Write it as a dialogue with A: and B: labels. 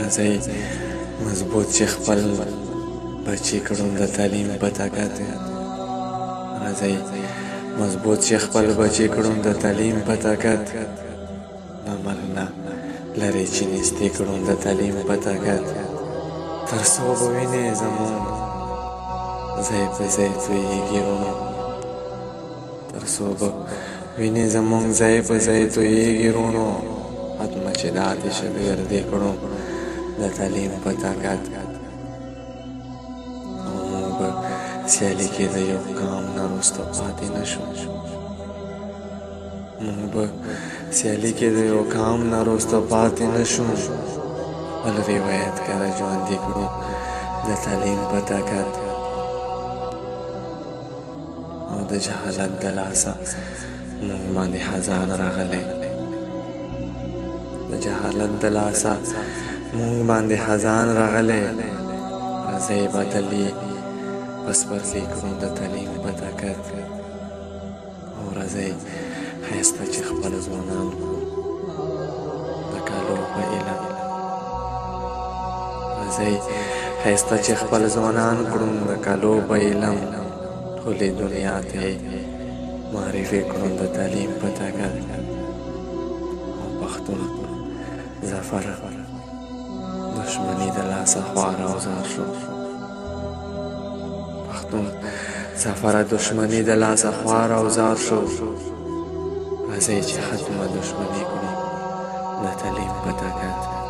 A: راځئ مضبوط چې خپل بچي کړو د تعلیم په طاقت راځئ مضبوط چې خپل بچي کړو د تعلیم په طاقت نامرنه لرې چې نږدې کړو د تعلیم په طاقت تر څو به وینې زموږ ځای په ځای تویېږي وروڼو تر څو به وینې زموږ ځای په ځای تویېږي وروڼو حتمه چې د آتش ګردې کړو د تعلیم په طاقت او موږ به سیالي کې د یو ګام نه وروسته پاتې نه شو موږ به سیالي کې د یو ګام نه وروسته پاتې نه شو خپل روایت کره ژوندي کړو د تعلیم په طاقت او د جهالت د لاسه موږ باندې خزان راغلی د جهالت د لاسه موږ باندې خزان راغلی راځئ بدلې پسپرلي کړو د تعلیم په طاقت او راځئ ښایسته چې خپل ځوانان کړو د کالو په علم راځئ ښایسته چې خپل ځوانان کړو د کالو په علم ټولې دنیا ته معرفي کړو د تعلیم په طاقت او پښتون ظفر دشمني د لاسه خوار او زار شو پښتون ظفر دشمني د لاسه خوار او زار شو راځئ چې ختمه دشمني کړو د تعلیم په طاقت